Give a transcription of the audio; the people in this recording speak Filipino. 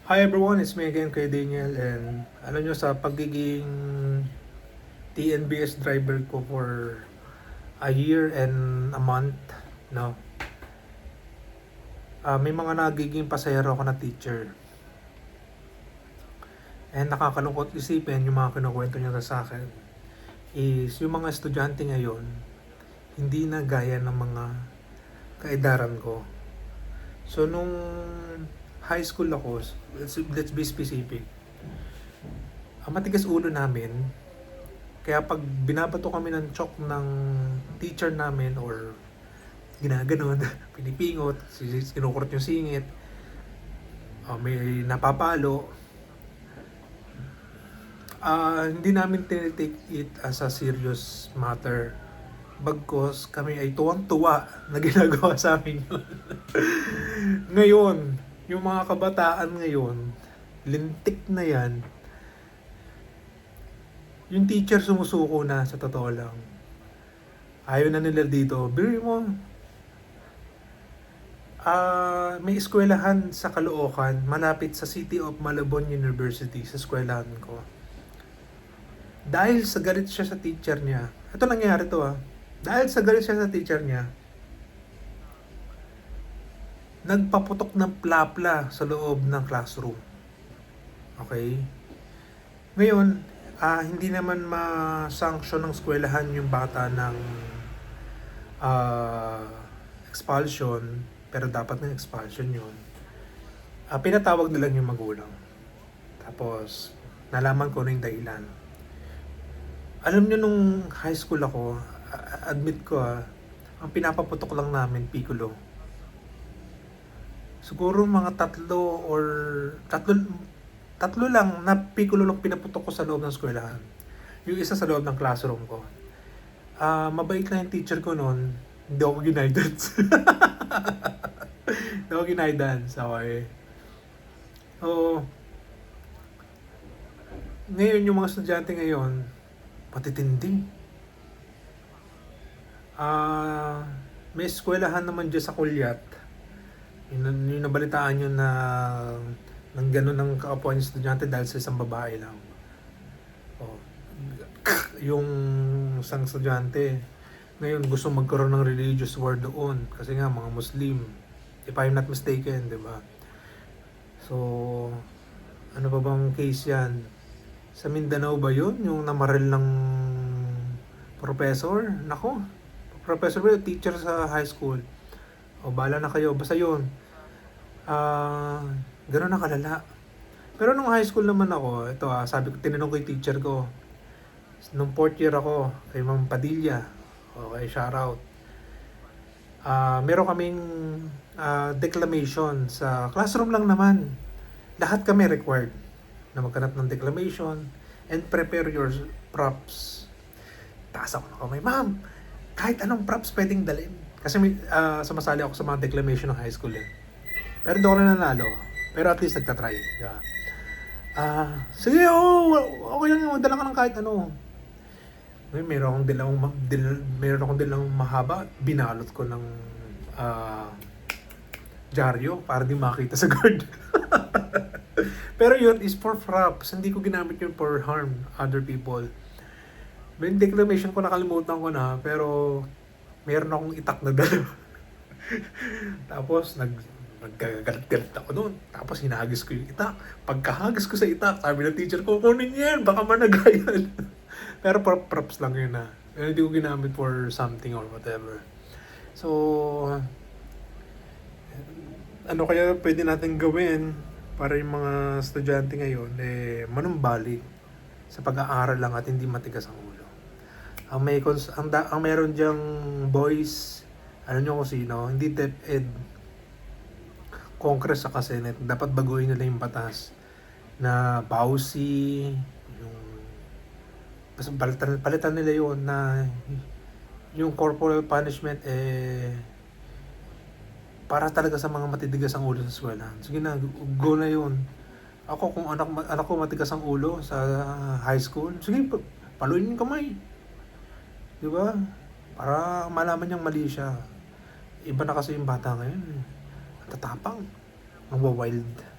Hi everyone, it's me again, Kuya Daniel, and alam nyo sa pagiging TNBS driver ko for a year and a month, no? May mga nagiging pasahero ako na teacher. And nakakalungkot isipin yung mga kinukwento niya sa akin is yung mga estudyante ngayon hindi na gaya ng mga kaedaran ko. So nung high school ako, let's be specific. Ang matigas ulo namin, kaya pag binabato kami ng chalk ng teacher namin or ginaganon, pinipingot, kinukurot yung singit, may napapalo, hindi namin tinitake it as a serious matter. Bagkos kami ay tuwang-tuwa na ginagawa sa amin yun. Ngayon, yung mga kabataan ngayon, lintik na yan, yung teacher sumusuko na sa totoo lang. Ayaw na nila dito. Biro mo, may eskwelahan sa Caloocan, malapit sa City of Malabon University, sa eskwelahan ko. Dahil sa galit siya sa teacher niya, ito nangyari to dahil sa galit siya sa teacher niya, nagpaputok ng plapla sa loob ng classroom. Okay? Ngayon, hindi naman ma-sanction ng eskwelahan yung bata ng expulsion, pero dapat ng expulsion yun. Pinatawag na lang yung magulang. Tapos, nalaman ko na yung dahilan. Alam nyo, nung high school ako, admit ko ang pinapaputok lang namin, Piccolo. Siguro mga tatlo lang na Piccolo lang pinaputok ko sa loob ng eskwelahan. Yung isa sa loob ng classroom ko. Mabait lang yung teacher ko noon. Hindi ako ginaidance. Hindi ako ginaidance. Okay. So, ngayon yung mga estudyante ngayon, matitindi. May eskwelahan naman dyan sa Kulyat. Yung nabalitaan nyo na ng gano'n ng kaapuan yung estudyante dahil sa isang babae lang. Yung isang estudyante ngayon gusto magkaroon ng religious war doon kasi nga mga Muslim, if I'm not mistaken, di ba? So, ano pa bang case yan? Sa Mindanao ba yun? Yung namaril ng professor? Nako, professor ba yun? Teacher sa high school. Bahala na kayo. Basta yun. Gano'n na kalala. Pero nung high school naman ako, ito sabi ko, tinanong ko yung teacher ko. Nung 4th year ako, kay Ma'am Padilla. Okay, shout out. Meron kaming declamation sa classroom lang naman. Lahat kami required na maghanap ng declamation and prepare your props. Taas ako ng kamay, ma'am, kahit anong props pwedeng dalhin. Kasi sumasali ako sa mga declamation ng high school Pero doon ako na nanalo. Pero at least nagtatry. Diba? Sige, okay lang yun. Dala ka ng kahit ano. Meron akong dilang mahaba. Binalot ko ng dyaryo para di makita sa guard. Pero yun is for props. Hindi ko ginamit yun for harm other people. May declamation ko, nakalimutan ko na. Pero meron akong itak na dalawa. Tapos nagkagalit-galit ako doon. Tapos hinagis ko yung itak. Pagkahagis ko sa itak, sabi ng teacher ko, kunin yan, baka managayan. Pero props lang yun Hindi ko ginamit for something or whatever. So, ano kaya pwede natin gawin para yung mga estudyante ngayon manumbalik sa pag-aaral lang at hindi matigas ang ulo. Ang meron diyang boys, ano nyo kung sino, hindi DepEd, Congress sa Senate, dapat baguhin nila yung batas na bawsi, palitan nila yun na yung corporal punishment para talaga sa mga matitigas ang ulo sa eskwelahan. Sige na, go na yun. Ako kung anak ko matigas ang ulo sa high school, sige, paluin yung kamay. Di ba? Para malaman niyang mali siya. Iba na kasi yung bata ngayon. Ang tatapang. Ang wild.